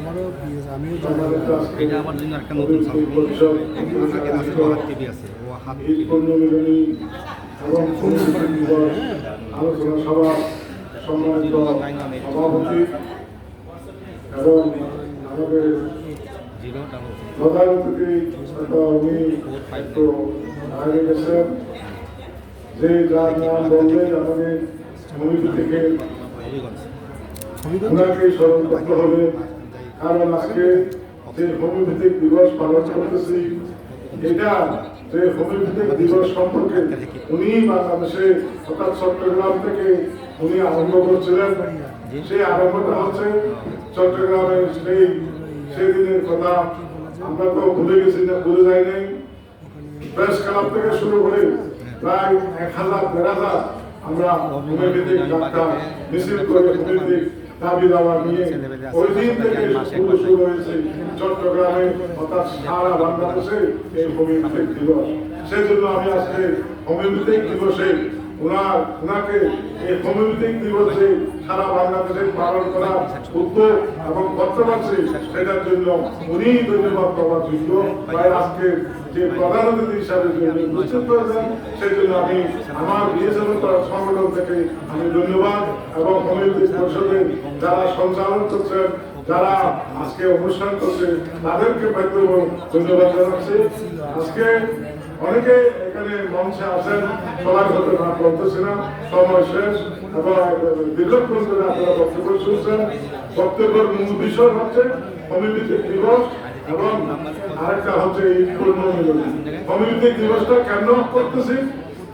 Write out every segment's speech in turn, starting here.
আমারও আমিও এটা আমার জন্য একটা নতুন টিভি আছে ও হাত আলোচনা সভা সম্মানিত সভাপতি এবং আমাদের প্রধান অতিথি উনি একটু আগে গেছেন যে যার নাম বললেন আমাদের সমিতি থেকে ওনাকে স্মরণ করতে হবে। কারণ আজকে যে হোমিওপ্যাথিক দিবস পালন করতেছি এটা যে হোমিওপ্যাথিক দিবস সম্পর্কে উনি বাংলাদেশে অর্থাৎ চট্টগ্রাম থেকে উনি আরম্ভ করছিলেন। সেই আরম্ভটা হচ্ছে চট্টগ্রামের সেদিনের কথা আমরা তো ভুলে গেছি না, ভুলে যাই নাই। প্রেস ক্লাব থেকে শুরু করে প্রায় 1000-1500 আমরা হোমিওপ্যাথিক ডাক্তার মিছিল করে হোমিওপ্যাথিক দাবি দাওয়া নিয়ে ওই দিন থেকে শুরু হয়েছে চট্টগ্রামে অর্থাৎ সারা বাংলাদেশে এই হোমিওপ্যাথিক দিবস। সেই জন্য আমি আজকে হোমিওপ্যাথিক দিবসে ওনাকে এই হোমিওপ্যাথিক দিবসে সারা বাংলাদেশে পালন করার উদ্যোগ এবং করতে পারছি সেটার জন্য উনি ধন্যবাদ পাওয়ার যোগ্য। তাই আজকে যে প্রধান অতিথি হিসাবে উপস্থিত করেছেন সেই জন্য আমি আমার বিএসএফ সংগঠন থেকে আমি ধন্যবাদ এবং হোমিওপ্যাথিক পরিষদের যারা সঞ্চালন করছেন, যারা আজকে অনুষ্ঠান করছে তাদেরকে ধন্যবাদ জানাচ্ছি। আজকে অনেকে এখানে মঞ্চে আসেন, সবাই হতে না বলতেছি না, সময় শেষ এবং দীর্ঘক্ষণ ধরে আপনারা বক্তব্য শুনছেন। বক্তব্যের মূল বিষয় হচ্ছে হোমিওপ্যাথিক দিবস এবং আরেকটা হচ্ছে এই হোমিওপ্যাথিক দিবসটা কেন করতেছি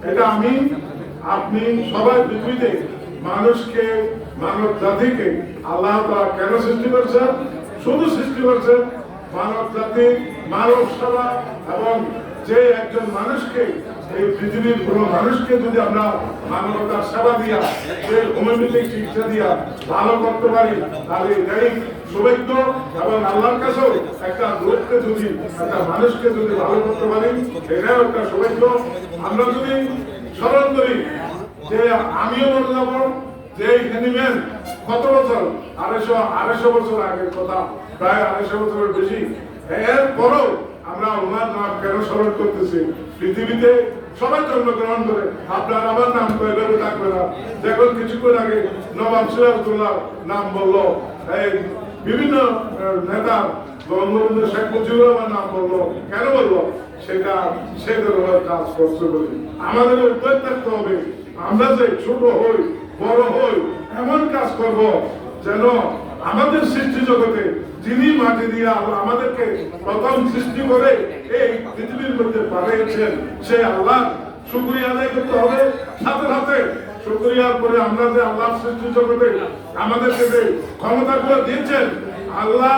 এটা আমি আপনি সবাই পৃথিবীতে মানুষকে মানব জাতিকে আল্লাহ তাআলা কেন সৃষ্টি করেছেন? শুধু সৃষ্টি করেছেন মানব জাতি, মানব সেবা এবং যে একজন মানুষকে এই পৃথিবীর কোনো মানুষকে যদি আমরা মানবতার সেবা দিয়া যে হোমিওপ্যাথিক চিকিৎসা দিয়া ভালো করতে পারি তাহলে এটাই সৌভাগ্য এবং আল্লাহর কাছেও একটা লোককে যদি একটা মানুষকে যদি ভালো করতে পারি এটাও একটা সৌভাগ্য। আমরা যদি স্মরণ করি যে আমিও বলে যাবো যে হ্যানিম্যান কত বছর 250 বছর আগের কথা, প্রায় 250 বছরের বেশি। এরপরও আমরা ওনার নাম কেন স্মরণ করতেছি? পৃথিবীতে সবাই জন্মগ্রহণ করে, আপনার আমার নাম তো এভাবে থাকবে না। দেখুন কিছুক্ষণ আগে নবাব সিরাজউদ্দৌলার নাম বললো, এই বিভিন্ন নেতা বঙ্গবন্ধু শেখ মুজিবুর রহমান নাম বললো, কেন বললো? সেটা সে ধরনের কাজ করছে বলে আমাদের উদ্যোগ থাকতে হবে। আমরা যে ছোট হই বড় হই এমন কাজ করব যেন আমাদের সৃষ্টি জগতে যিনি মাটি দিয়ে আমাদেরকে প্রথম সৃষ্টি করে এই পৃথিবীর মধ্যে পাঠিয়েছেন সেই আল্লাহ শুকরিয়া আদায় করতে হবে। সাথে সাথে শুকরিয়ার পরে আমরা যে আল্লাহ সৃষ্টি জগতে আমাদেরকে যে ক্ষমতাগুলো দিয়েছেন, আল্লাহ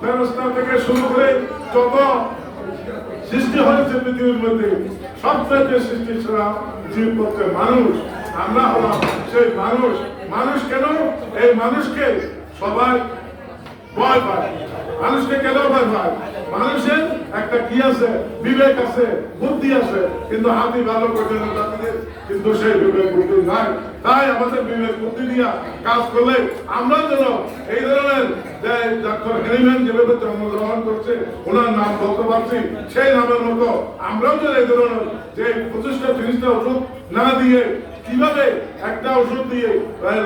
ব্যবস্থা থেকে শুরু করে যত সৃষ্টি হয়েছে পৃথিবীর মধ্যে সবচেয়ে সৃষ্টি ছাড়া জীব করতে মানুষ, আমরা হলাম সেই মানুষ। মানুষ কেন? এই মানুষকে সবাই ভয় পায়। মানুষকে কেন ভয় পায়? মানুষের একটা কি আছে? বিবেক আছে, বুদ্ধি আছে, কিন্তু হাতি ভালো করে কিন্তু সেই বিবেক বুদ্ধি নাই। তাই আমাদের বিবেক বুদ্ধি দিয়া কাজ করলে আমরা যেন এই ধরনের যে ডক্টর হ্যানিম্যান যেভাবে জন্মগ্রহণ করছে ওনার নাম বলতে পারছি সেই নামের মতো আমরাও যেন এই ধরনের যে 25টা ওষুধ না দিয়ে কিভাবে একটা ওষুধ দিয়ে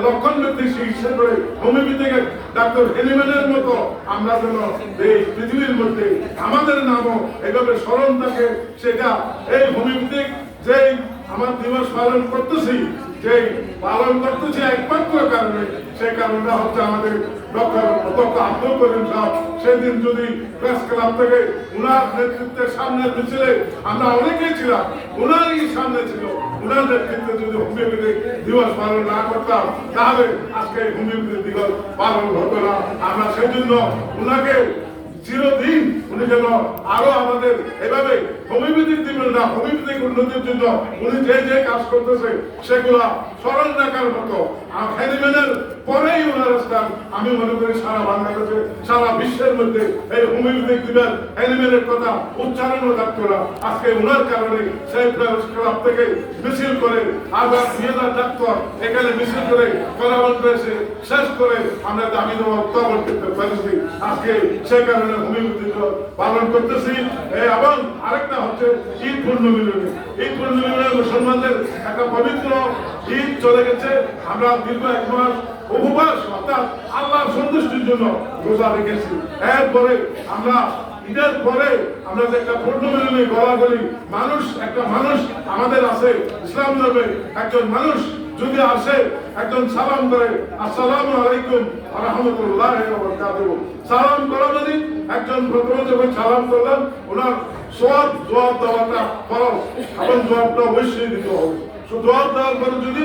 লক্ষণ ব্যক্তি চিকিৎসা করে হোমিওপ্যাথিক ডাক্তার হ্যানিম্যানের মতো আমরা যেন এই পৃথিবীর মধ্যে আমাদের নামও এভাবে স্মরণ থাকে। সেটা এই হোমিওপ্যাথিক যে আমার দিবস পালন করতেছি, যে পালন করতেছি একমাত্র কারণে, সেই কারণটা হচ্ছে আমাদের ডক্টর আব্দুল করিম সাহেব সেদিন যদি প্রেস ক্লাব থেকে উনার নেতৃত্বের সামনের মিছিলে আমরা অনেকেই ছিলাম, উনারই সামনে ছিল, উনার নেতৃত্বে যদি হোমিওপ্যাথিক দিবস পালন না করতাম তাহলে আজকে হোমিওপ্যাথিক দিবস পালন হতো না। আমরা সেই জন্য উনাকে চিরদিন উনি যেন আরো আমাদের এভাবে হোমিওপ্যাথিক দিবেন না, হোমিওপ্যাথিক উন্নতির জন্য উনি যে যে কাজ করতেছে সেগুলা স্মরণ রাখার মতো। আর হ্যানিম্যানের পরেই ওনার স্থান আমি মনে করি সারা বাংলাদেশে, সারা বিশ্বের মধ্যে এই হোমিওপ্যাথিক দিবেন হ্যানিম্যানের কথা উচ্চারণও থাকতো না। আজকে ওনার কারণে সেই ক্লাব থেকে মিছিল করে আবার 2000 ডাক্তার এখানে মিছিল করে কলাবন্ধ এসে শেষ করে আমরা দাবি দেওয়া উত্থাপন করতে পেরেছি। আজকে সেই কারণে হোমিওপ্যাথি পালন করতেছি। এবং আরেকটা হচ্ছে ঈদ পূর্ণমিলনী। ঈদ পূর্ণমিলনে মুসলমানদের একটা পবিত্র ঈদ চলে গেছে। আমরা দীর্ঘ 1 মাস উপবাস অর্থাৎ আল্লাহর সন্তুষ্টির জন্য রোজা রেখেছি। এরপরে আমরা ঈদের পরে আমরা যে একটা পূর্ণমিলনী গলাগলি মানুষ, একটা মানুষ আমাদের আছে ইসলাম ধর্মে, একজন মানুষ যদি আসে একজন সালাম করে আসসালামু আলাইকুম ওয়া রাহমাতুল্লাহি ওয়া বারাকাতুহু, সালাম করা মানে একজন প্রথমে যখন সালাম করলেন ওনার সওয়াব জবাব দেওয়াটা ফরজ এবং জবাবটা অবশ্যই দিতে হবে। জবাব দেওয়ার পরে যদি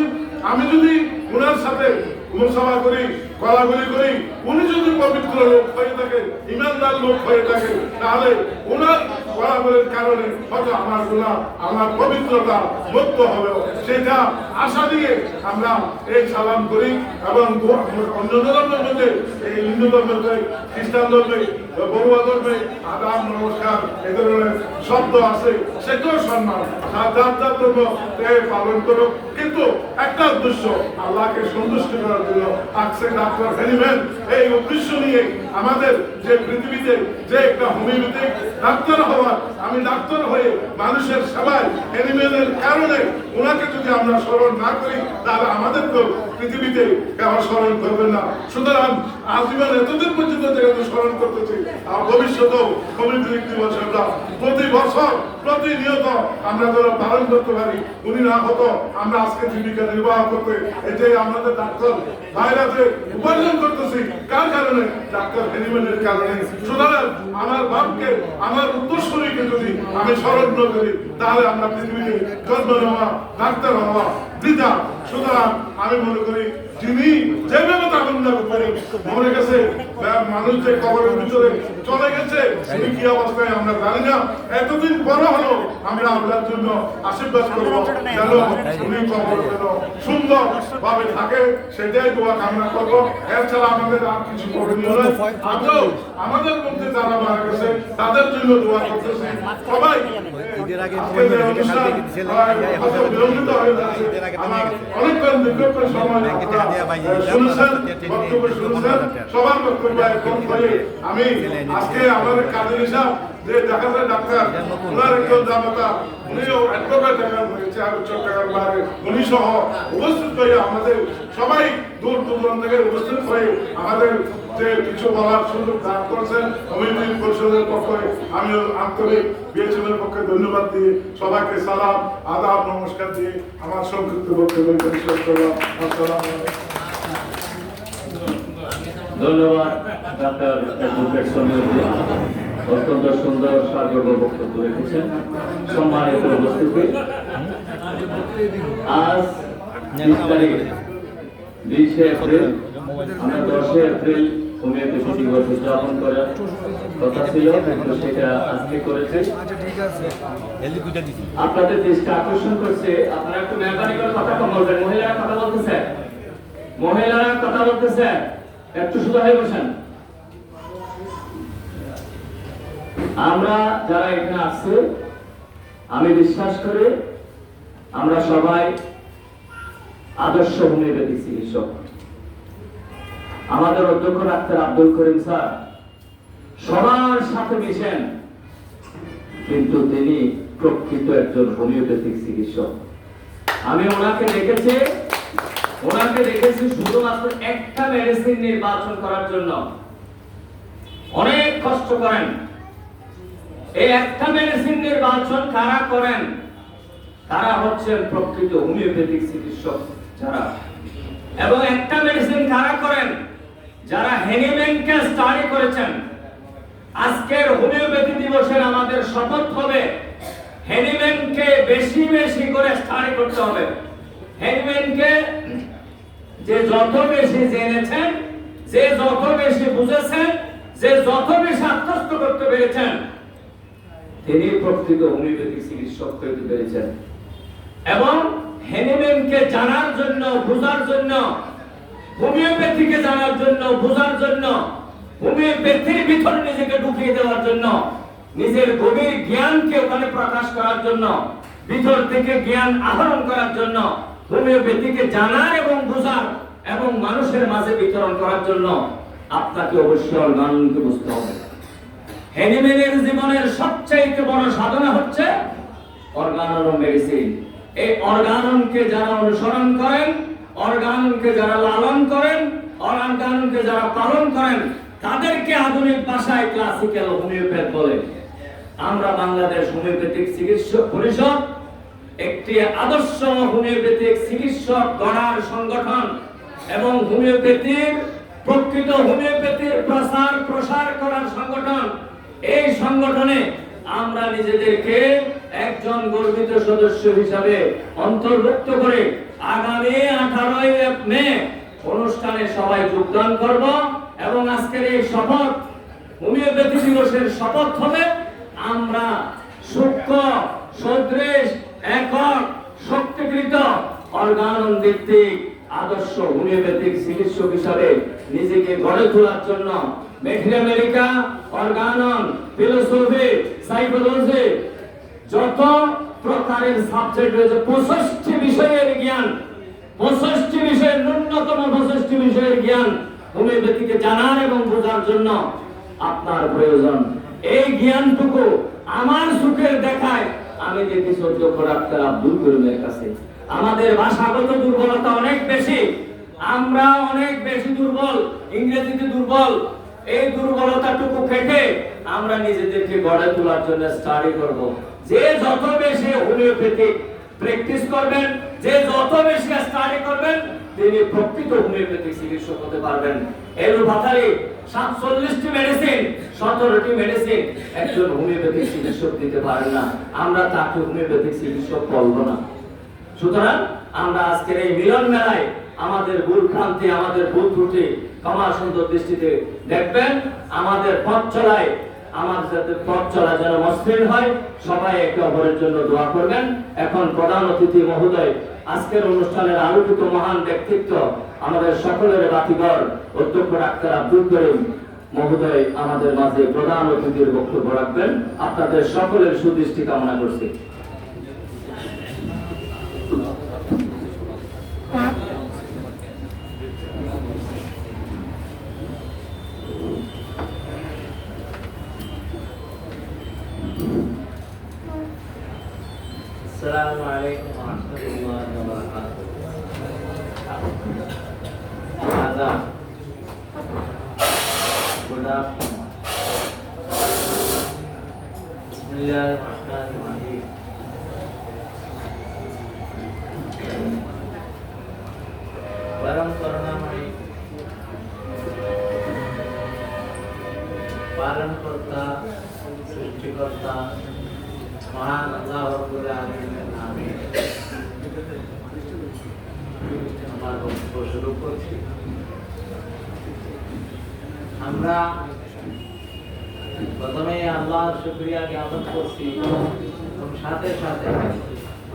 আমি যদি ওনার সাথে মুসাফা করি, গলাগলি করি, উনি যদি পবিত্র লোক হয়ে থাকে, ইমানদার লোক হয়ে থাকে, তাহলে ওনার গলাগলির কারণে হয়তো আমার গুনাহ, আমার পবিত্রতা মুক্ত হবে। সেটা আশা দিয়ে আমরা এই সালাম করি। এবং অন্য ধর্মের মধ্যে, এই হিন্দু ধর্মে, খ্রিস্টান ধর্মে, বড়ুয়া ধর্মে আদাব নমস্কার এই ধরনের শব্দ আছে, সেটাও সম্মান, যার যার ধর্ম পালন করো। কিন্তু একটা উদ্দেশ্য আল্লাহকে সন্তুষ্ট করার জন্য আজকে ডাক্তার হ্যানিম্যান এই উদ্দেশ্য নিয়ে আমাদের যে পৃথিবীতে যে একটা হোমিওপ্যাথিক ডাক্তার হওয়ার, আমি ডাক্তার হয়ে মানুষের সেবায় হ্যানিম্যানের কারণে ওনাকে যদি আমরা স্মরণ না করি তাহলে আমাদের তো পৃথিবীতে কেউ স্মরণ করবে না। সুতরাং আজীবন এতদিন পর্যন্ত যেহেতু স্মরণ করতেছি, আর ভবিষ্যতেও হোমিওপ্যাথিক দিবস আমরা প্রতি বছর প্রতিনিয়ত আমরা যেন পালন করতে পারি। উনি না হতো আমরা আজকে জীবিকা নির্বাহ করতে এটাই আমাদের ডাক্তার ভাইরা যে উপার্জন করতেছি কার কারণে? ডাক্তার হ্যানিম্যানের কারণে। সুতরাং আমার বাপকে, আমার উত্তরসূরিকে যদি আমি স্মরণ না করি তাহলে আমরা পৃথিবীতে জন্ম নেওয়া, ডাক্তার হওয়া বৃথা। সুতরাং আমি মনে করি যিনি যেভাবে আনন্দ করি মনে গেছে মানুষ যে কবরের ভিতরে চলে গেছে উনি কি অবস্থায় আমরা জানি না। এতদিন বড় হলো আমরা আপনার জন্য আশীর্বাদ করবো যেন উনি কবর যেন সুন্দর ভাবে থাকে, সেটাই দোয়া কামনা করবো। এছাড়া আমাদের আর কিছু করণীয় নয়। আমরাও আমাদের মধ্যে যারা মারা গেছে তাদের জন্য দোয়া করতেছি। সবাই বিলম্বিত হয়ে যাচ্ছে, আমার অনেকক্ষণ দীর্ঘক্ষণ সময় শুনেছেন, বক্তব্য শুনেছেন, সবার বক্তব্য কম করে আমি আজকে আমাদের কাদের হিসাব যে দেখা যায় ডাক্তার ওনার একজন জামাতা উনিও অ্যাডভোকেট হয়েছে আর চট্টগ্রাম বাইরে উনি সহ উপস্থিত হয়ে আমাদের সবাই দূর দূরান্ত থেকে উপস্থিত হয়ে আমাদের যে কিছু বলার সুযোগ দান করেছেন হোমিওপ্যাথি পরিষদের পক্ষে আমি আন্তরিক বিএচএমের পক্ষে ধন্যবাদ দিয়ে সবাইকে সালাম আদাব নমস্কার দিয়ে আমার সংক্ষিপ্ত বক্তব্য শেষ করলাম। আসসালামু আলাইকুম। ধন্যবাদ ডাক্তার অ্যাডভোকেট সমীর, অত্যন্ত সুন্দর সার্বজ্ঞ বক্তব্য রেখেছেন। সম্মানিত উপস্থিতি, আজ 20 তারিখ 20 এপ্রিল, আমরা 10 এপ্রিল হোমিওপ্যাথি দিবস উদযাপন করার কথা ছিল, কিন্তু সেটা আজকে করেছে। আপনাদের দৃষ্টি আকর্ষণ করছে, আপনারা একটু মেহরবানি করে কথা কম বলবেন। মহিলারা কথা বলতেছে, মহিলারা কথা বলতেছে, একটু সোজা হয়ে বসেন। আমরা যারা এখানে আসছে আমি বিশ্বাস করি আমরা সবাই আদর্শ হোমিওপ্যাথি চিকিৎসক। আমাদের অধ্যক্ষ ডাক্তার আব্দুল করিম স্যার সবার সাথে মিশেন, কিন্তু তিনি প্রকৃত একজন হোমিওপ্যাথিক চিকিৎসক। আমি ওনাকে দেখেছি শুধুমাত্র একটা মেডিসিন নির্বাচন করার জন্য অনেক কষ্ট করেন। এই একটা মেডিসিন নির্বাচন কারা করেন? তারা হচ্ছেন প্রকৃত হোমিওপ্যাথিক চিকিৎসক যারা। এবং একটা মেডিসিন কারা করেন? যারা হ্যানিম্যানকে স্টাডি করেছেন। আজকের হোমিওপ্যাথি দিবসের আমাদের শপথ হবে হ্যানিম্যানকে বেশি বেশি করে স্টাডি করতে হবে। হ্যানিম্যানকে যে যত বেশি জেনেছেন, যে যত বেশি বুঝেছেন, যে যত বেশি আত্মস্থ করতে পেরেছেন, তিনি প্রকৃত হোমিওপ্যাথিক চিকিৎসক হতে পেরেছেন। এবং হ্যানিম্যানকে জানার জন্য, বোঝার জন্য, হোমিওপ্যাথিকে জানার জন্য, বোঝার জন্য, হোমিওপ্যাথির ভিতরে নিজেকে ঢুকিয়ে দেওয়ার জন্য, নিজের গভীর জ্ঞানকে ওখানে প্রকাশ করার জন্য, ভিতর থেকে জ্ঞান আহরণ করার জন্য, হোমিওপ্যাথিকে জানার এবং বোঝার এবং মানুষের মাঝে বিতরণ করার জন্য আপনাকে অবশ্যই অর্গাননকে বুঝতে হবে। হ্যানিম্যানের জীবনের সবচেয়ে বড় সাধনা হচ্ছে অর্গানন মেডিসিন। এই অর্গাননকে যারা অনুসরণ করেন, অর্গাননকে যারা লালন করেন, অর্গাননকে যারা পালন করেন, তাদেরকে আধুনিক ভাষায় ক্লাসিক্যাল হোমিওপ্যাথ বলে। আমরা বাংলাদেশ হোমিওপ্যাথিক চিকিৎসক পরিষদ একটি আদর্শ হোমিওপ্যাথিক চিকিৎসক গড়ার সংগঠন এবং হোমিওপ্যাথির প্রকৃত হোমিওপ্যাথির প্রসার করার সংগঠন। এই সংগঠনে আমরা নিজেদেরকে একজন গর্বিত সদস্য হিসাবে অন্তর্ভুক্ত করে আগামী 18 মে অনুষ্ঠানে সবাই যোগদান করব এবং আজকের এই শপথ, হোমিওপ্যাথি দিবসের শপথ হবে আমরা সূক্ষ্ম, সদৃশ, একক, শক্তিকৃত, অর্গানন ভিত্তিক আদর্শ হোমিওপ্যাথিক চিকিৎসক হিসাবে নিজেকে গড়ে তোলার জন্য ম্যাথমেটিকা, অর্গানন, ফিলোসফি, সাইকোলজি, যত প্রকারের সাবজেক্ট রয়েছে 65 বিষয়ের জ্ঞান, 65 বিষয়ের ন্যূনতম 65 বিষয়ের জ্ঞান হোমিওপ্যাথিকে জানার এবং বোঝার জন্য আপনার প্রয়োজন। এই জ্ঞানটুকু আমার চোখের দেখায় আমি দেখেছি অধ্যক্ষ ডাক্তার আব্দুল করিমের কাছে। আমাদের ভাষাগত দুর্বলতা অনেক বেশি, আমরা অনেক বেশি দুর্বল, ইংরেজিতে দুর্বল। এই দুর্বলতাটুকু কেটে আমরা নিজেদেরকে গড়ে তোলার জন্য স্টাডি করব। যে যত বেশি হোমিওপ্যাথিক প্র্যাকটিস করবেন, যে যত বেশি স্টাডি করবেন, তিনি প্রকৃত হোমিওপ্যাথিক চিকিৎসক হতে পারবেন। এলোপ্যাথি 47টি মেডিসিন, 17টি মেডিসিন একজন হোমিওপ্যাথিক চিকিৎসক দিতে পারেন না। আমরা তাকে হোমিওপ্যাথিক চিকিৎসক বলবো না। সুতরাং আমরা আজকের এই মিলন মেলায় আমাদের ভুল ভ্রান্তি, আমাদের ভুল ত্রুটি ক্ষমা সুন্দর দৃষ্টিতে দেখবেন। আমাদের পথ চলায়, আমাদের পথ চলা যেন মসৃণ হয়। সবাই একে অপরের জন্য দোয়া করবেন। এখন প্রধান অতিথি মহোদয়, আজকের অনুষ্ঠানের আলোকিত মহান ব্যক্তিত্ব, আমাদের সকলের বাতিঘর অধ্যক্ষ ডাক্তার আব্দুল করিম মহোদয় আমাদের মাঝে প্রধান অতিথির বক্তব্য রাখবেন। আপনাদের সকলের সুদৃষ্টি কামনা করছি। السلام عليكم ورحمة الله وبركاته. آداب. Good afternoon. بسم الله الرحمن الرحيم. परम करुणामयी, पालनकर्ता, सृष्टिकर्ता महान अल्लाह रब्बुल आलामीনের নামে আমার বক্তব্য শুরু করছি। আমরা প্রথমে আল্লাহর শুকরিয়া জ্ঞাপন করছি এবং সাথে সাথে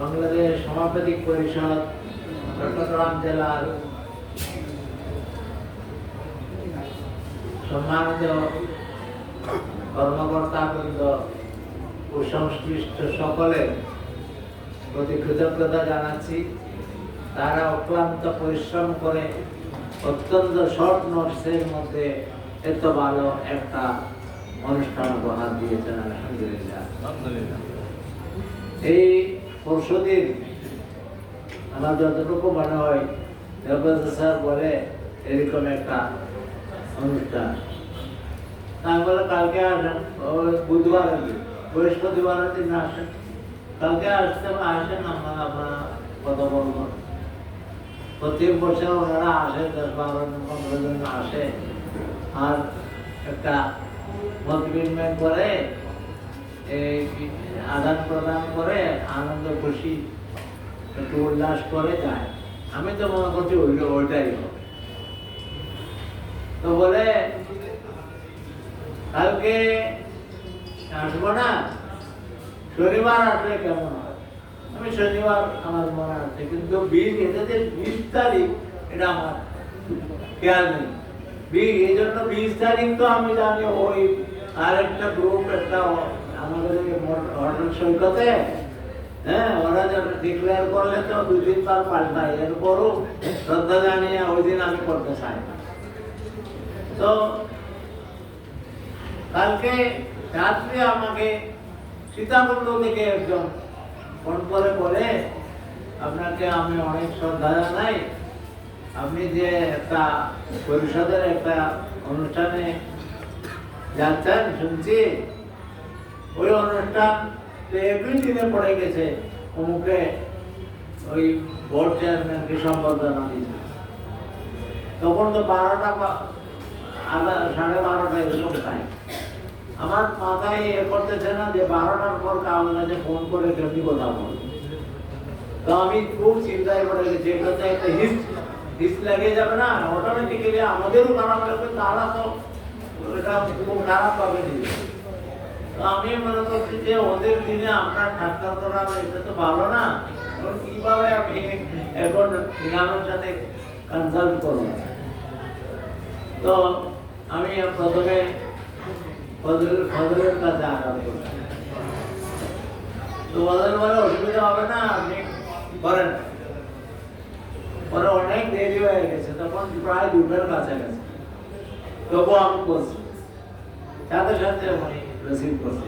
বাংলাদেশ হোমিওপ্যাথিক পরিষদ চট্টগ্রাম জেলার সম্মানিত কর্মকর্তাবৃন্দ ও সংশ্লিষ্ট সকলের প্রতি কৃতজ্ঞতা জানাচ্ছি। তারা অক্লান্ত পরিশ্রম করে অত্যন্ত শর্ট নোটসের মধ্যে এত ভালো একটা অনুষ্ঠান উপহার দিয়েছেন। আলহামদুলিল্লাহ। এই পরশুদিন আমার যতটুকু মনে হয় স্যার বলে এরকম একটা অনুষ্ঠান, আমি বলে কালকে আসেন, বুধবার বৃহস্পতিবার দিন আসেন, কালকে আসেন আপনারা কথা বলবো। প্রত্যেক বছর ওনারা আসে, 10-12 জন 15 জন আসে আর একটা মত বিনিময় করে, এই আদান প্রদান করে, আনন্দ খুশি একটু উল্লাস করে যায়। আমি তো মনে করছি ওইটাই হবে। তো বলে কালকে আসবো না, শনিবার আসলে কেমন হয়। আমি শনিবার আমার মনে আছে, কিন্তু 20 তারিখ এটা আমার খেয়াল নেই। এই জন্য 20 তারিখ তো আমি জানি ওই আরেকটা গ্রুপ একটা আমাদের হোটেল সৈকতে, হ্যাঁ, ওরা যখন ডিক্লেয়ার করলে তো 2-3 বার পাল্টাই, এরপরও শ্রদ্ধা জানিয়ে ওই দিন আমি করতে চাই না। তো কালকে রাত্রে আমাকে সীতাকুণ্ড থেকে একজন ফোন করে বলে, আপনাকে আমি অনেক শ্রদ্ধা জানাই, আপনি যে একটা পরিষদের একটা অনুষ্ঠানে যাচ্ছেন শুনছি, ওই অনুষ্ঠান একই দিনে পড়ে গেছে, অমুকে ওই বোর্ড চেয়ারম্যানকে সম্বর্ধনা দিয়েছে। তখন তো 12টা 12:30 এরকম টাইম। আমার মাথায় এ করতেছে না যে 12টার পর কারোর কাছে ফোন করে কেমনি কথা বলবো। তো আমি খুব চিন্তায় পড়ে গেছি, এটাতে একটা হিস লেগে যাবে না, অটোমেটিক্যালি আমাদেরও খারাপ লাগবে, তারা তো এটা খুব খারাপ পাবে। আমি মনে করছি যে ওদের দিনে আমরা ঠাট্টা করা এটা তো ভালো না, কিভাবে আমি এখন ইনামের সাথে কনসাল্ট করবো। তো আমি প্রথমে ফজলের কাছে আঘাত করলাম। তো ফজল বলে অসুবিধা হবে না, আপনি করেন। পরে অনেক দেরি হয়ে গেছে, তখন প্রায় 2টার কাছাকাছি। তবু আমি করছি, সাথে সাথে আমি রিসিভ করছি,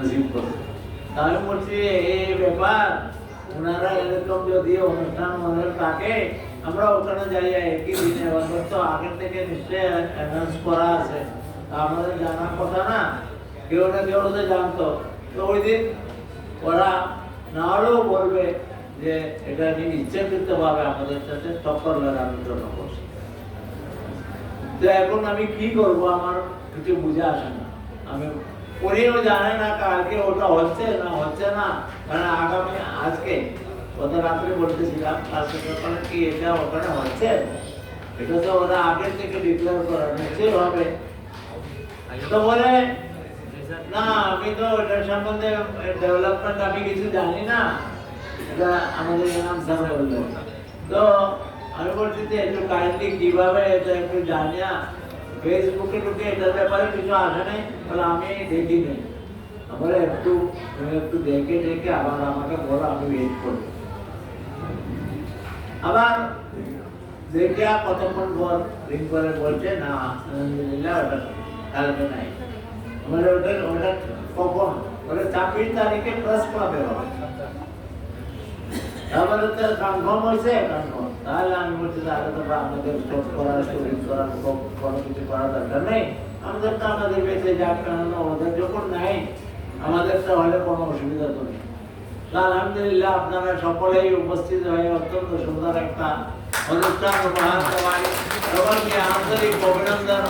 রিসিভ করছি। আমি বলছি এই ব্যাপার, ওনারা এরকম যদি অনুষ্ঠান মনে থাকে, আমরা ওখানে যাই একই দিনে, এবার তো আগের থেকে নিশ্চয়ই অ্যানাউন্স করা আছে, আমাদের জানার কথা না, কেউ না কেউ তো জানতো। তো ওই দিন ওরা না হলেও বলবে যে এটা নিয়ে ইচ্ছাকৃত ভাবে আমাদের সাথে টক্কর লাগানোর জন্য করছে। তো এখন আমি কি করব, আমার কিছু বুঝে আসে না। আমি উনিও জানে না কালকে ওটা হচ্ছে না হচ্ছে না, কারণ আগামী আজকে গত রাত্রে বলতেছিলাম কালকে সকালে কি এটা ওখানে হচ্ছে, এটা তো ওরা আগের থেকে ডিক্লেয়ার করা নিশ্চয়ই হবে। তো বলে না, আমি তো এটার সম্বন্ধে ডেভেলপমেন্ট আমি কিছু জানি না, এটা আমাদের ইমাম স্যার বললেন। তো আমি বলছি যে একটু কাইন্ডলি কিভাবে এটা একটু জানিয়া ফেসবুকে ঢুকে এটার ব্যাপারে কিছু আসে নাই, বলে আমি দেখি নেই, বলে একটু দেখে আবার আমাকে বলো, আমি ওয়েট করবো। আবার দেখিয়া কতক্ষণ পর রিং করে বলছে না আলহামদুলিল্লাহ ওটা কালকে নাই। মানে ওটা কখন, বলে 26 তারিখে প্রেস ক্লাবে হবে। তারপরে তো কনফার্ম হয়েছে, কনফার্ম। তাহলে আমি বলছি তাহলে তো আমাদের স্টপ করার স্টোরি করার কোনো কিছু করার দরকার নেই, আমাদের তো আমাদের বেঁচে যাক, কেননা ওদের যখন নাই আমাদেরটা হলে কোনো অসুবিধা তো নেই। আলহামদুলিল্লাহ আপনারা সকলেই উপস্থিত হয়ে অত্যন্ত সুন্দর একটা অনুষ্ঠান উপহার দেওয়ার সবাইকে আন্তরিক অভিনন্দন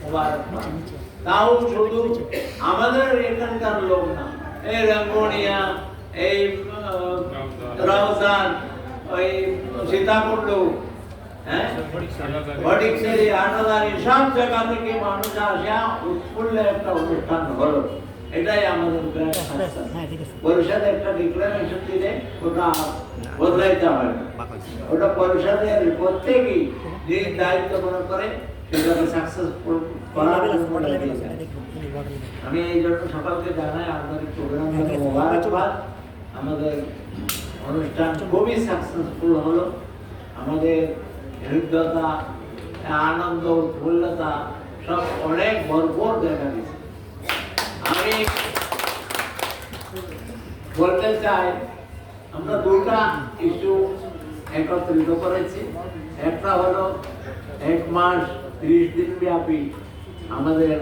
মুবারকবাদ। তাও শুধু আমাদের এখানকার লোক না, এই রাঙ্গুনিয়া, এই রাউজান, ওই সীতাকুণ্ড, হ্যাঁ, ফটিকছড়ি, আটাদারি, সব জায়গা থেকে মানুষ আসিয়া উৎফুল্ল একটা অনুষ্ঠান হলো। এটাই আমাদের পরিষদে একটা ডিক্লারেশন দিলে ওটা বদলাইতে হয় না, ওটা পরিষদের প্রত্যেকেই যে দায়িত্ব মনে করে সেটাকে সাকসেসফুল করার জন্য। আমি এই জন্য সকলকে জানাই আন্তরিক অভিনন্দন মোবারকবাদ। আমাদের অনুষ্ঠান খুবই সাকসেসফুল হলো, আমাদের হৃদয়তা, আনন্দ, উৎফুল্লতা সব অনেক ভরপুর দেখা গেছে। আমি বলতে চাই আমরা 2টা ইস্যু একত্রিত করেছি। একটা হলো 1 মাস 30 দিন ব্যাপী আমাদের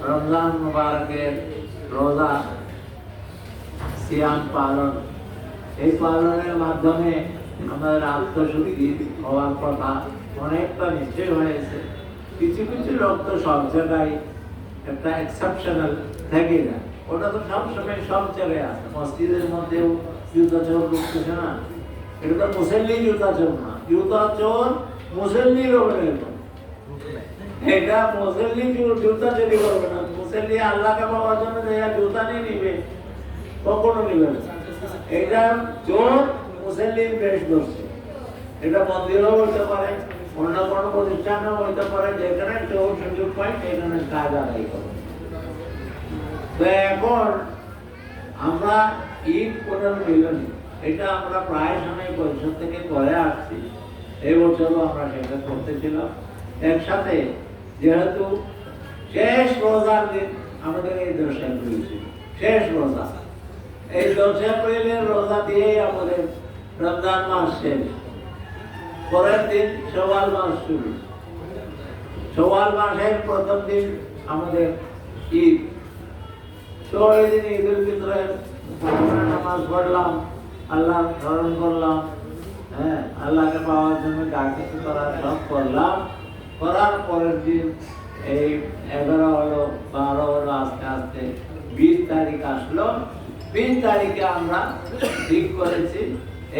রমজান মুবারকের রোজা সিয়াম পালন, এই পালনের মাধ্যমে আমাদের আত্মশুদ্ধি হওয়ার কথা অনেকটা নিশ্চয় হয়েছে। কিছু কিছু লোক তো সব জায়গায় একটা এক্সেপশনাল থেকে যায়, ওটা তো সবসময় সব জায়গায় আছে। মসজিদের মধ্যেও জুতা চোর ঢুকতেছে না, এটা তো মুসল্লি জুতা চোর না, জুতা চোর মুসল্লির ওপরে। এটা মুসল্লি জুতা চুরি করবে না, মুসল্লি আল্লাহকে পাওয়ার জন্য যে জুতা নিয়ে নিবে, কখনো নিবে না। এটা চোর মুসল্লির বেশ ধরছে। এটা মন্দিরও হইতে পারে, অন্য কোনো প্রতিষ্ঠানও হইতে পারে, যেখানে চোর সুযোগ পায় সেখানে কাজ আদায় করে। তো এখন আমরা ঈদ পুনর্মিলনী এটা আমরা প্রায় সময় পরিষদ থেকে করে আসছি, এই বছরও আমরা সেটা করতেছিলাম একসাথে। যেহেতু শেষ রোজার দিন আমাদের এই 10 এপ্রিল ছিল, শেষ রোজা। এই 10 এপ্রিলের রোজা দিয়েই আমাদের রমজান মাস শেষ, পরের দিন শওয়াল মাস শুরু। শওয়াল মাসের প্রথম দিন আমাদের ঈদ। তো এই দিন ঈদুল ফিতরের নামাজ পড়লাম, আল্লাহ স্মরণ করলাম, হ্যাঁ আল্লাহকে পাওয়ার জন্য যা কিছু করার সব করলাম। করার পরের দিন এই 11 হলো, 12 হলো, আস্তে আস্তে 20 তারিখ আসলো। 20 তারিখে আমরা ঠিক করেছি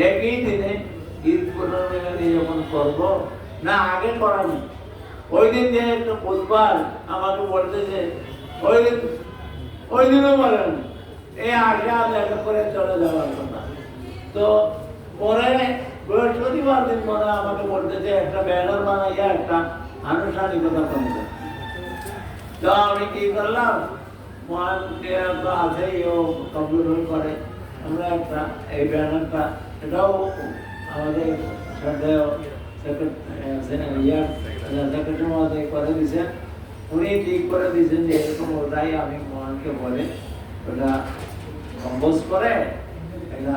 একই দিনে ঈদ পুনর্মিলনী যখন করবো না, আগে করানি। ওই দিন যে একটু বুধবার আমাকে বলতেছে, ওই দিনও বলেন এই আশা দেখা করে চলে যাওয়ার কথা। তো পরে বৃহস্পতিবার দিন মনে আমাকে বলতেছে একটা ব্যানার বানাইয়া একটা আনুষ্ঠানিকতা করতে। তো আমি কি করলাম, মহানকে তো আছেই, ও কম্পিউটার করে, আমরা একটা এই ব্যানারটা এটাও আমাদের সেক্রেটারি মহোদয় করে দিয়েছেন। উনি ঠিক করে দিয়েছেন যে এরকম ওটাই আমি মহানকে বলে ওটা কম্পোজ করে এটা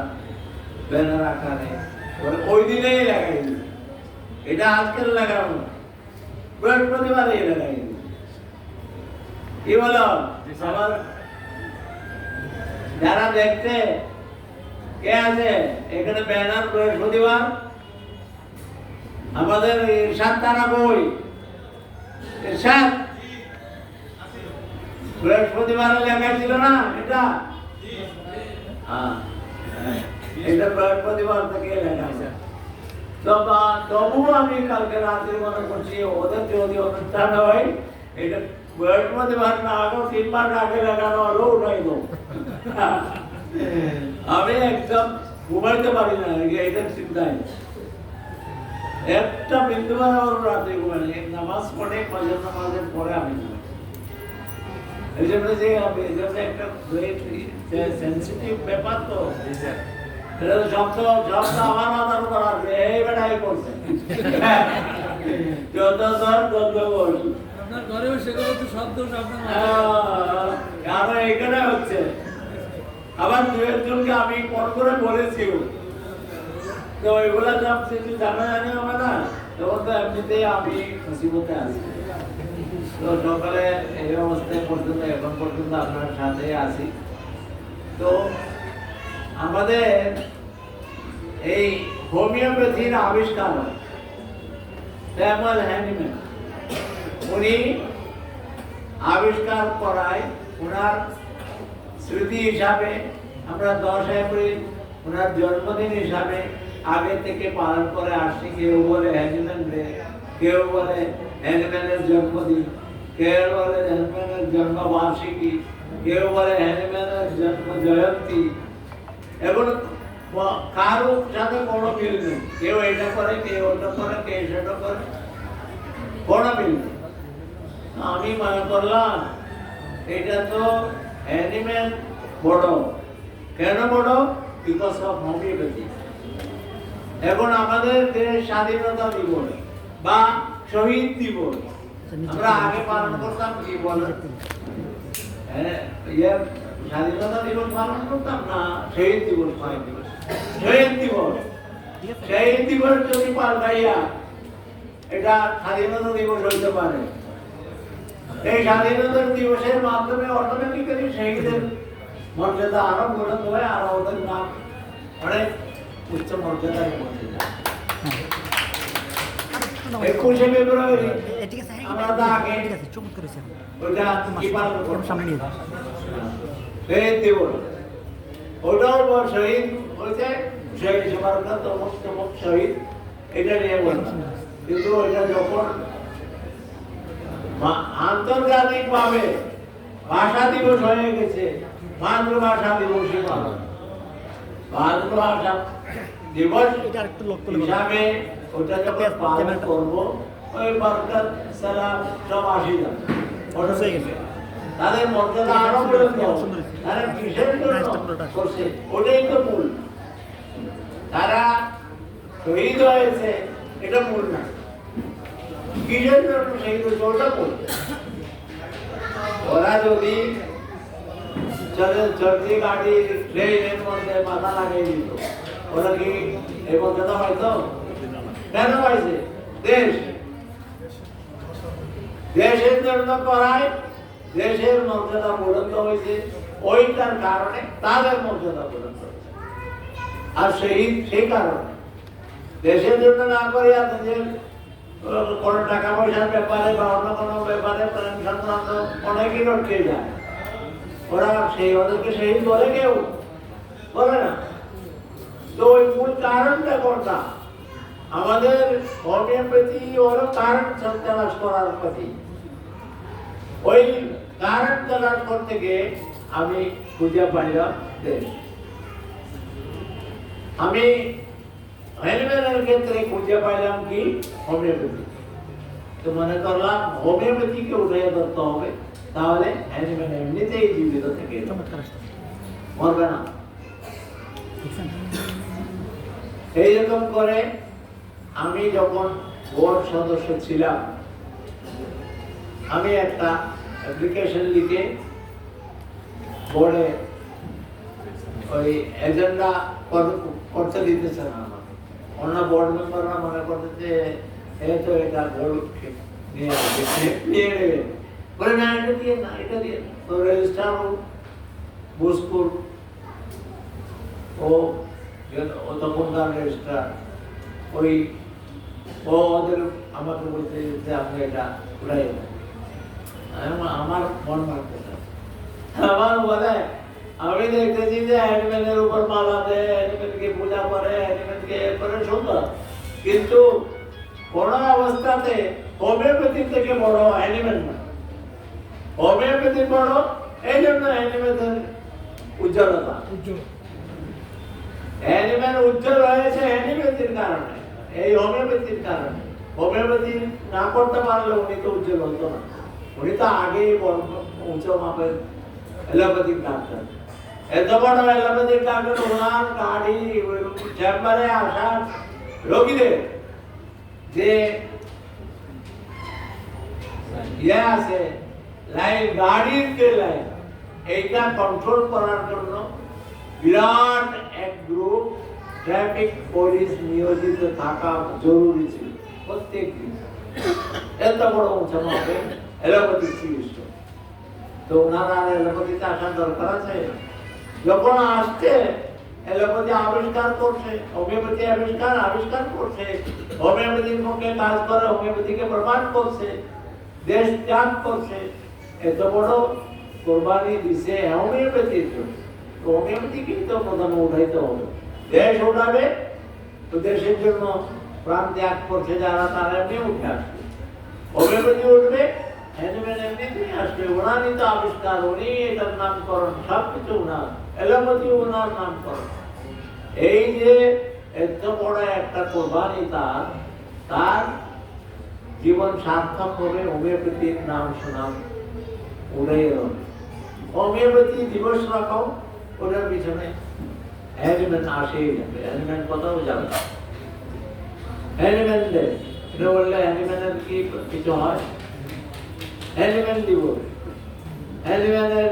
ব্যানার আকারে ওই দিনেই লাগাই দিই। এটা আজকাল লাগানো, বৃহস্পতিবারেই লাগাই দিই। কি বলো আমার যারা দেখতে কে আছে এখানে ব্যানার? বৃহস্পতিবার আমাদের ইরশাদ তারা বই, ইরশাদ বৃহস্পতিবারে লেখাইছিল না এটা? এটা বৃহস্পতিবার থেকে লেখা আছে। তবুও আমি কালকে রাত্রে মনে করছি ওদের যদি অনুষ্ঠান হয় এটা বৃহস্পতিবার না আগেও 3 মাস আগে লাগানো হলো, ওটাই তো আমি একদম ঘুমাইতে পারি না এটার চিন্তায়। একটা বিন্দুবার আমার রাতে ঘুমাই, নামাজ পড়ে ফজর নামাজের পরে আমি ঘুমাই। এই জন্য যে একটা সেন্সিটিভ ব্যাপার, তো শব্দ আমার মাথার উপর আসবে, এই বেটাই করছে যত ধর তত বল। এখানে হচ্ছে আবার 2-1জনকে আমি ফোন করে বলেছি, তো এগুলা সব কিছু জানাজানি হবে না, তখন তো এমনিতেই আমি মুসিবতে আছি। তো সকালে এই অবস্থায় পর্যন্ত এখন পর্যন্ত আপনার সাথে আছি। তো আমাদের এই হোমিওপ্যাথির আবিষ্কার স্যামুয়েল হ্যানিম্যান উনি আবিষ্কার করায়, ওনার স্মৃতি হিসাবে আমরা 10 এপ্রিল ওনার জন্মদিন হিসাবে আগে থেকে পালন করে আসছি। কেউ বলে হ্যানিম্যান ডে, কেউ বলে হ্যানিম্যানের জন্মদিন, কেউ বলে হ্যানিম্যানের জন্মবার্ষিকী, কেউ বলে হ্যানিম্যানের জন্ম জয়ন্তী। এখন কারোর সাথে কোনো মিল নেই, কেউ এটা করে, কেউ ওটা করে, কেউ সেটা করে, কোনো মিল নেই। আমি মনে করলাম এটা তো অ্যানিম্যাল বড়। কেন বড়? Because of homeopathy. এখন আমাদের দেশ স্বাধীনতা দিবস বা শহীদ দিবস আমরা আগে পালন করতাম কি বলে, স্বাধীনতা দিবস পালন করতাম না, শহীদ দিবস পালন দিবস। শহীদ দিবস, শহীদ দিবস যদি পাল্টাইয়া এটা স্বাধীনতা দিবস হইতে পারে। এই স্বাধীনতা দিবসের মাধ্যমে অটোমেটিক্যালি শহীদের মর্যাদা আরো গড়ে তোলে, আর ওদের নাম অনেক উচ্চ মর্যাদায় পৌঁছে যায়। 21শে ফেব্রুয়ারি আমরা তো আগে ওইটা কি পালন করতাম, সামনে নিয়ে শহীদ দিবস, ওটাও শহীদ হয়েছে, শহীদ সমারোহ তমক শহীদ, এটা নিয়ে বলতাম। কিন্তু এটা যখন আন্তর্জাতিক ভাবে ভাষা দিবস হয়ে গেছে, মাতৃভাষা দিবসই পালন। মাতৃভাষা দিবস হিসাবে ওটা যখন পালন করবো, ওই বরকত সালাম সব আসি যাবে, তাদের মর্যাদা আরো বেড়ে যাবে। তারা কিসের জন্য করছে, ওটাই তো মূল। তারা শহীদ হয়েছে, এটা মূল না। কিসের জন্য শহীদ হয়েছে, ওটা মূল। ওরা যদি চলতি গাড়ি ট্রেনের মধ্যে মাথা লাগিয়ে দিত, ওরা কি এই মর্যাদা হয়তো? কেন পাইছে? দেশের জন্য করায় দেশের মর্যাদা বুলন্দ হয়েছে, ওইটার কারণে তাদের মর্যাদা বুলন্দ হয়েছে। আর সেই কারণে দেশের জন্য না করিয়া নিজের কোনো টাকা পয়সার ব্যাপারে বা অন্য কোনো ব্যাপারে প্রেম সংক্রান্ত অনেকই লটকে যায়, ওরা ওদেরকে শহীদ বলে, কেউ বলে না। তো ওই মূল কারণটা কোনটা? আমাদের হোমিওপ্যাথি হলো কারণ তালাশ করার প্রতি। ওই কারণ তালাশ করতে গিয়ে আমি খুঁজে পাইলাম দেশ। আমি অ্যানিম্যালের ক্ষেত্রে খুঁজে পাইলাম কি? হোমিওপ্যাথি। তো মনে করলাম হোমিওপ্যাথিকে উঠে ধরতে হবে, তাহলে অ্যানিম্যাল এমনিতেই জীবিত থেকে মরবে না। এইরকম করে আমি যখন বোর্ড সদস্য ছিলাম, আমি একটা অ্যাপ্লিকেশন লিখে বোর্ডে ওই এজেন্ডা করতে দিতেছে না আমাকে। অন্য বোর্ড মেম্বাররা মনে করতে যে তো এটা বোর্ড নিয়ে নেবে, বলে না এটা দিয়ে না, এটা দিয়ে তো রেজিস্ট্রার বোসপুর ও তখনকার রেজিস্ট্রার ওই ওদের আমাকে বলতে যে আপনি এটা উঠাই দেন। আমার মন মারতে আমার বলে আমি দেখতেছি যে অ্যানিমেলের উপর মালা দেয়, অ্যানিমেলকে পূজা করে, অ্যানিমেলকে করে সুন্দর, কিন্তু কোন অবস্থাতে হোমিওপ্যাথি থেকে বড় অ্যানিমেল না। হোমিওপ্যাথি বড়, এই জন্য অ্যানিমেলের উজ্জ্বলতা। অ্যানিমেল উজ্জ্বল হয়েছে অ্যানিমেলের কারণে, এই হোমিওপ্যাথির কারণে। হোমিওপ্যাথি না করতে পারলে উনি তো উজ্জ্বল হতো না। উনি তো আগেই উচ্চ মাপের এলোপ্যাথিক ডাক্তার। এত বড় এলোপ্যাথিক ডাক্তার, ওনার গাড়ি চেম্বারে আসার রোগীদের যে ইয়ে আছে লাইন, গাড়ির যে লাইন, এইটা কন্ট্রোল করার জন্য বিরাট এক গ্রুপ ট্রাফিক পুলিশ নিয়োজিত থাকা জরুরি ছিল প্রত্যেক দিন। এত বড় উঁচু মাপে এলোপ্যাথিক চিকিৎসা, তো ওনারা এলোপ্যাথিতে আসার দরকার আছে। যখন আসছে এলোপ্যাথি আবিষ্কার করছে, হোমিওপ্যাথি আবিষ্কার করছে, হোমিওপ্যাথির পক্ষে কাজ করে, হোমিওপ্যাথিকে প্রমাণ করছে, দেশ ত্যাগ করছে, এত বড় কোরবানি দিছে হোমিওপ্যাথির জন্য। তো হোমিওপ্যাথিকেই তো প্রথমে উঠাইতে হবে। দেশ উঠাবে তো দেশের জন্য প্রাণ ত্যাগ করছে যারা, তারা এমনি উঠে আসবে। হোমিওপ্যাথি উঠবে, অ্যানিমেল এমনিতেই আসবে। ওনারই তো আবিষ্কার, উনি এটার নামকরণ, সব কিছু ওনার, এলোপ্যাথি ওনার নামকরণ। এই যে এত বড় একটা কোরবানি তার জীবন সার্থক হবে হোমিওপ্যাথির নাম শোনাম উড়ে এলো। হোমিওপ্যাথি দিবস রাখো, ওটার পিছনে অ্যানিমেল আসেই যাবে, অ্যানিমেল কোথাও যাবে না। অ্যানিমেল ডে এটা বললে অ্যানিমেলের কি কিছু হয়? অ্যানিমেল দিবস, অ্যানিমেলের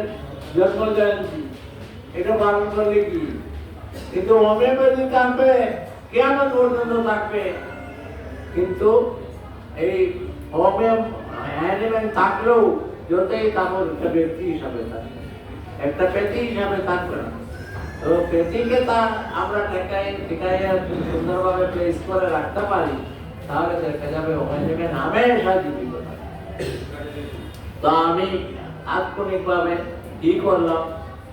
জন্ম জয়ন্তী, এটা পালন করলে কি? কিন্তু হোমিওপ্যাথি থাকবে, কিয়ামত পর্যন্ত থাকবে। কিন্তু এই অ্যানিমেল থাকলেও যতই থাকুক একটা ব্যক্তি হিসাবে থাকবে, একটা পেটি হিসাবে থাকবে না। তো পেটিকে আমরা ঠেকাইয়া সুন্দরভাবে প্লেস করে রাখতে পারি, তাহলে দেখা যাবে অ্যানিমেল হামেশা জীবিত থাকে। তো আমি তাৎক্ষণিকভাবে কি করলাম,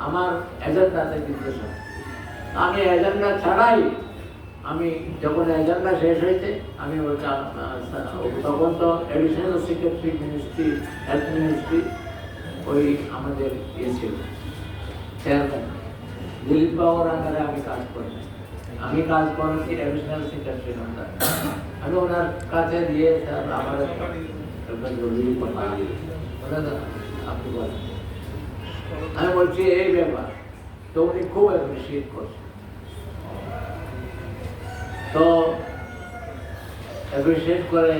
আমার এজেন্ডাতে দিতে চাই, আমি এজেন্ডা ছাড়াই আমি যখন এজেন্ডা শেষ হয়েছে আমি বললাম তখন তো additional secretary ministry, health ministry ওই আমাদের ইয়ে ছিল চেয়ারম্যান দিলীপ বাবুর আন্ডারে আমি কাজ করি। আমি কাজ করেছি এডিশনাল সেক্রেটারি আন্ডার। আমি ওনার কাছে দিয়ে স্যার আমার একটা জরুরি কথা আপনি বলেন। আমি বলছি এই ব্যাপার, তো উনি খুব অ্যাপ্রিসিয়েট করছেন। তো অ্যাপ্রিসিয়েট করে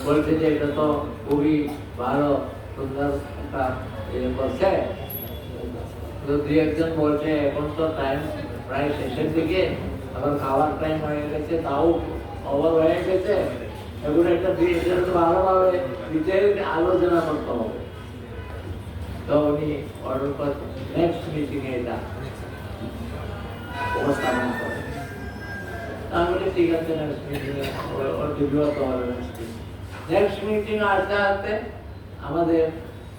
বলছে যে এটা তো খুবই ভালো সুন্দর একটা ইয়ে করছে। তো দুই একজন বলছে এখন তো টাইম প্রায় শেষের দিকে, আবার খাওয়ার টাইম হয়ে গেছে, তাও ওভার হয়ে গেছে, এখন একটা ভালোভাবে ডিটেল আলোচনা করতে হবে। তো উনি অর্ডার করছেন নেক্সট মিটিংয়ে এটা উপস্থাপন করে। আমি ঠিক আছে নেক্সট মিটিংয়ে নেক্সট মিটিং আসতে আসতে আমাদের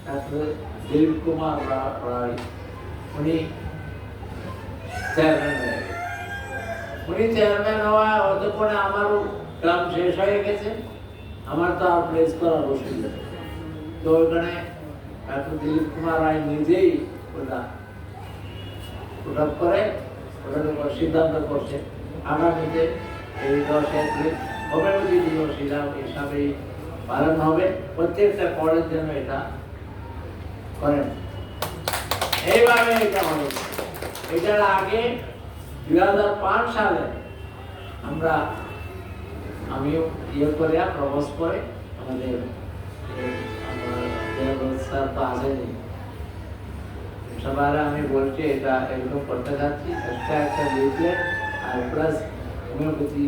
ডাক্তার দিলীপ কুমার রায় উনি চেয়ারম্যান হয়ে গেছেন। উনি চেয়ারম্যান হওয়া অতক্ষণে আমারও গ্রাম শেষ হয়ে গেছে, আমার তো আর প্লেস করার অসুবিধা। তো ওইখানে ডাক্তার দিলীপ কুমার রায় নিজেই ওটা করে ওটার উপর সিদ্ধান্ত করছে আগামীতে এই 10 এপ্রিল হোমিওপ্যাথি দিবস হিসাবেই পালন হবে, প্রত্যেকটা কলেজ যেন এটা করেন। এইভাবে এটা হবে। এটার আগে 2005 সালে আমিও ইয়ে করে প্রপোজ করে আমাদের স্যার তো আসেনি, সবার আমি বলছি এটা এগুলো করতে যাচ্ছি, একটা লিফলেট আর প্লাস হোমিওপ্যাথি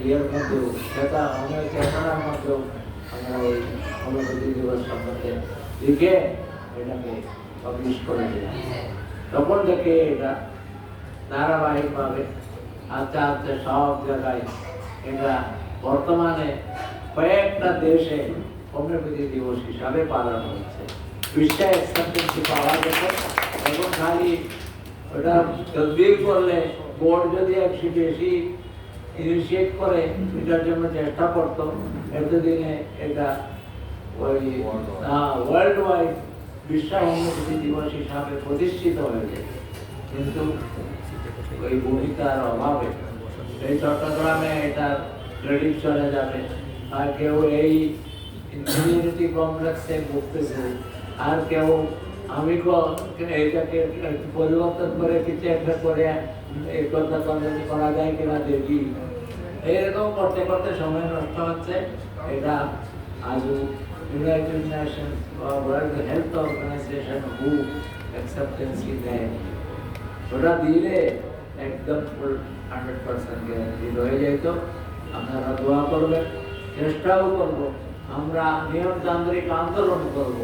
ইয়ের মধ্যেও চেতনার মধ্যেও আমরা ওই হোমিওপ্যাথি দিবস সম্বন্ধে লিখে এটাকে পাবলিশ করে দিলাম। তখন থেকে এটা ধারাবাহিকভাবে আস্তে আস্তে সব জায়গায় এটা বর্তমানে কয়েকটা দেশে হোমিওপ্যাথি দিবস হিসাবে পালন হচ্ছে। বিশ্বে অ্যাকসেপ্টেন্সি পাওয়া গেছে। এখন খালি ওটা তদবির করলে বোর্ড যদি একটু বেশি ইনিশিয়েট করে এটার জন্য চেষ্টা করতো, এতদিনে এটা ওই ওয়ার্ল্ড ওয়াইড বিশ্ব হোমিওপ্যাথি দিবস হিসাবে প্রতিষ্ঠিত হয়ে গেছে। কিন্তু ওই ভূমিকার অভাবে এই চট্টগ্রামে এটার ক্রেডিট চলে যাবে, আর কেউ এই ইমিউনিটি কমপ্লেক্সে ভুগতেছে, আর কেউ আমি এইটাকে পরিবর্তন করে কিছু একটা করে এই কথা করা যায় কিনা দেখি। এইরকম করতে করতে সময় নষ্ট হচ্ছে। এটা আজও United Nations World Health Organization হু অ্যাকসেপ্টেন্সি দেয়, ওটা দিলে একদম ফুল 100% গ্যারান্টি হয়ে যেত। আপনারা দোয়া করবেন, চেষ্টাও করব, আমরা নিয়মতান্ত্রিক আন্দোলন করব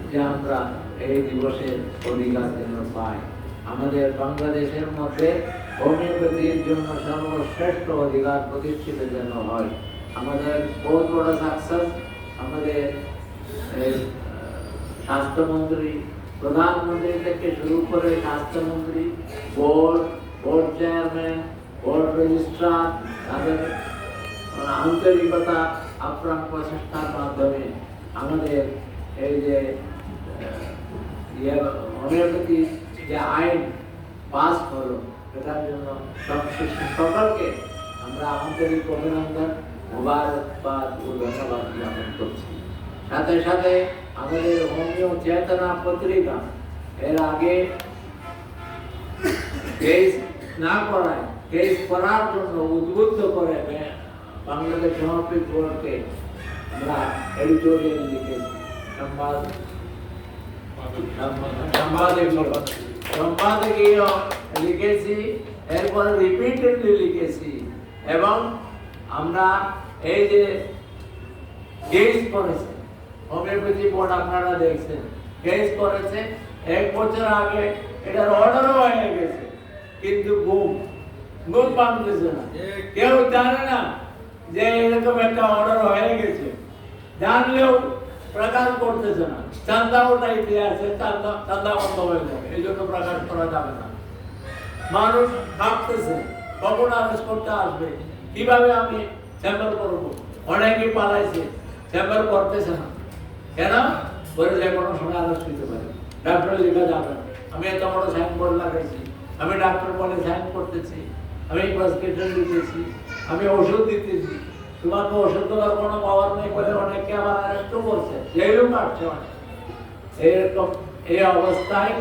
যে আমরা এই দিবসের অধিকার যেন পাই। আমাদের বাংলাদেশের মধ্যে হোমিওপ্যাথির জন্য সর্বশ্রেষ্ঠ অধিকার প্রতিষ্ঠিত যেন হয়। আমাদের বহুত বড় সাকসেস আমাদের স্বাস্থ্যমন্ত্রী, প্রধানমন্ত্রী থেকে শুরু করে স্বাস্থ্যমন্ত্রী, বোর্ড চেয়ারম্যান, বোর্ড রেজিস্ট্রার, তাদের আন্তরিকতা আপ্রাণ প্রচেষ্টার মাধ্যমে আমাদের এই যে হোমিওপ্যাথি যে আইন পাস হলো, এটার জন্য সকলকে আমরা আন্তরিক অভিনন্দন, মোবারকবাদ ও ধন্যবাদ জ্ঞাপন করছি। সাথে সাথে আমাদের হোমিও চেতনা পত্রিকা এর আগে কেস না করায়, কেস করার জন্য উদ্বুদ্ধ করে বাংলাদেশ হোমিওপ্যাথি বোর্ডকে আমরা এডিটোরিয়াল লিখেছি, সম্পাদকীয় লিখেছি, এরপর রিপিটেডলি লিখেছি, এবং আমরা এই যে কেস করেছে হোমিওপ্যাথি বোর্ড আপনারা দেখছেন কেস করেছে 1 বছর আগে, এটার অর্ডারও হয়ে গেছে, কিন্তু ঘুম পাচ্ছে না, কেউ জানে না যে এরকম একটা অর্ডার হয়ে গেছে, জানলেও প্রকাশ করতেছে না। চান্দা ওটাইতে আছে, চান্দা বন্ধ হয়ে যাবে, এই জন্য প্রকাশ করা যাবে না। মানুষ ভাবতেছে কখন আরেস্ট করতে আসবে, কিভাবে আমি চেম্বার করবো। অনেকেই পালাইছে, চেম্বার করতেছে না, কেন বলে যে কোনো সময় আরেস্ট দিতে পারে, ডাক্তার লেখা যাবে। আমি এত বড় সাইনবোর্ড লাগাইছি, আমি ডাক্তার বলে সাইন করতেছি, আমি প্রেসক্রিপশন দিতেছি, আমি ওষুধ দিতেছি, তোমাকে ওষুধ দেওয়ার কোনো পাওয়ার নেই বলে অনেকে আবার আরেস্টও করছে, জেলও কাটছে অনেক। এরকম এই অবস্থায়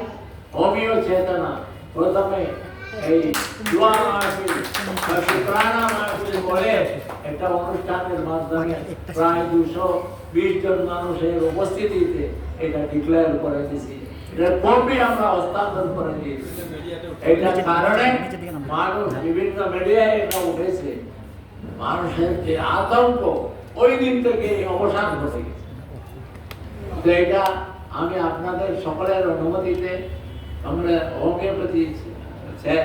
হোমিও চেতনা প্রথমে এই দোয়া মাহফিল বা শুকরানা মাহফিল বলে একটা অনুষ্ঠানের মাধ্যমে প্রায় 220 জন মানুষের উপস্থিতিতে এটা ডিক্লেয়ার করে দিয়েছি। এটার কপি আমরা হস্তান্তর করে দিয়েছি। এটার কারণে মানুষ বিভিন্ন মিডিয়ায় এটা উঠেছে, মানুষের যে আতঙ্ক ওই দিন থেকে অবসান ঘটে গেছে। তো এটা আমি আপনাদের সকলের অনুমতিতে আমরা হোমিওপ্যাথি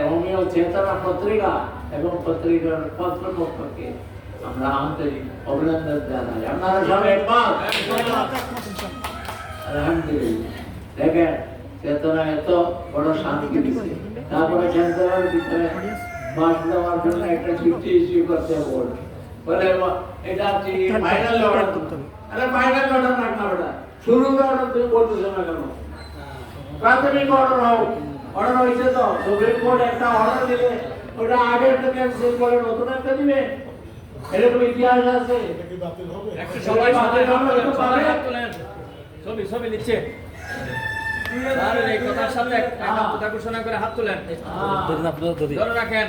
হোমিও চেতনা পত্রিকা এবং পত্রিকার কর্তৃপক্ষকে আমরা আন্তরিক অভিনন্দন জানাই। আপনারা সবাই আলহামদুলিল্লাহ। দেখেন চেতনা এত বড় শান্তি দিচ্ছে, তারপরে চেতনার ভিতরে মাস দেওয়ার জন্য একটা চিঠি ইস্যু করতে বলে এটা ফাইনাল অর্ডার। আরে ফাইনাল অর্ডার রাখা ওটা শুরু অর্ডার তুমি বলতেছো না কেন? প্রাথমিক অর্ডার হোক, অর্ডার হয়েছে তো সুপ্রিম কোর্ট একটা অর্ডার দিলে ওটা আগে একটা ক্যান্সেল করে নতুন একটা দিবে, এরকম ইতিহাস আছে। সবাই ছবি নিচ্ছে আর এই কথার সাথে একটা কথা ঘোষণা করে হাত তোলেন, ধরে রাখেন।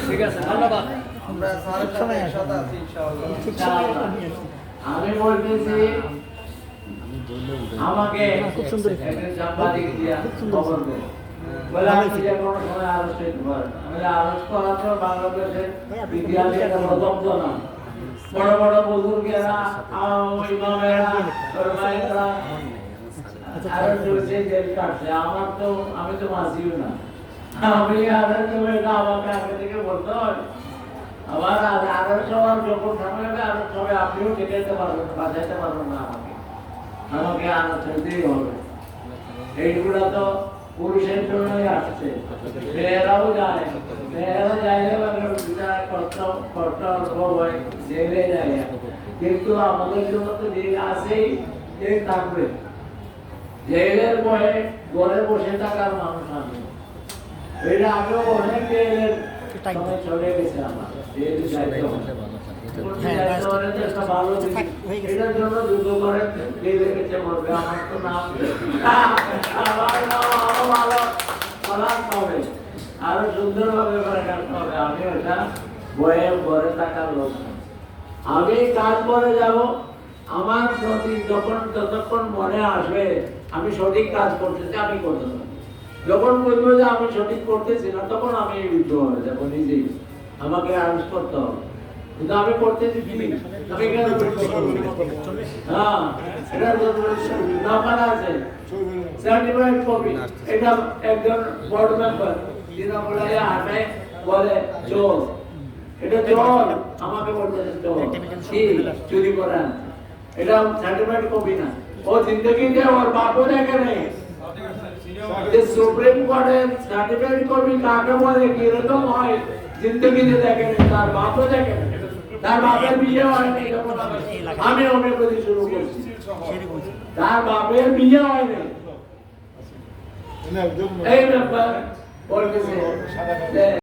ঠিক আছে, ধন্যবাদ। আমি বলতেছি আমাকে খুব সুন্দর সাংবাদিক দিয়া খবর দেয়, বলে আমি যে কোনো সময় আরেস্ট হইতে পারেন। আমি আরেস্ট করার পর বাংলাদেশের ইতিহাসে একটা প্রথম না, বড় বড় বুজুর্গেরা ইমামেরা ওলামায়েরা আরেস্ট হয়েছে, জেল কাটছে। আমার তো আমি তো মাসিও না, আমি আরেস্ট হয়ে এটা আমাকে আগে থেকে বলতে হয়। আবার আরেস্ট হওয়ার যখন সময় হবে আরেস্ট হবে, আপনিও ঠেকাইতে পারবেন, বাঁচাইতে পারবেন না আমাকে, আমাকে আরেস্ট হইতেই হবে। এইগুলা তো পুরুষের জন্যই আসছে, মেয়েরাও যায়, মেয়েরা যাইলে কষ্ট হয়, জেলে যায়। কিন্তু আমাদের জন্য তো জেল আছেই, জেল থাকবে। জেলের ভয়ে ঘরে বসে থাকার মানুষ আমি, এটা আগেও অনেক জেলের সময় চলে গেছে আমার, জেল যাইতে এটার জন্য যুদ্ধ করে জেলে গেছে বলবে আমার তো নাম আমার নাম আরো ভালো ফলাতে হবে, আরো সুন্দরভাবে করে কাটতে হবে। আমি ওটা বয়ে ঘরে থাকার লোক না, আমি কাজ করে যাব। আমার প্রতি যতক্ষণ মনে আসবে আমি সঠিক কাজ করতেছি আমি করতে পারি, যখন বলবো যে আমি সঠিক করতেছি না তখন আমি বিদ্রোহ হয়ে যাবো নিজেই, আমাকে আরেস্ট করতে হবে। কিন্তু আমি করতেছি কি, আমি কেন হ্যাঁ এটা দরকার আছে সার্টিফাইড কপি। এটা একজন বোর্ড মেম্বার দিনামূলায় হাটে বলে চোর, এটা চোর, আমাকে বলতেছে চোর, কি চুরি করেন, এটা সার্টিফাইড কপি না। ও জিন্দগিতে ওর বাপও দেখে নেই যে সুপ্রিম কোর্টের সার্টিফাইড কপি কাকে বলে, কিরকম হয় জিন্দগিতে দেখে নেই, তার বাপও দেখে নেই, তার বাপের বিয়ে হয়নি যখন আমি হোমিওপ্যাথি শুরু করছি, তার বাপের বিয়ে হয়নি। এই ব্যাপার বলতেছে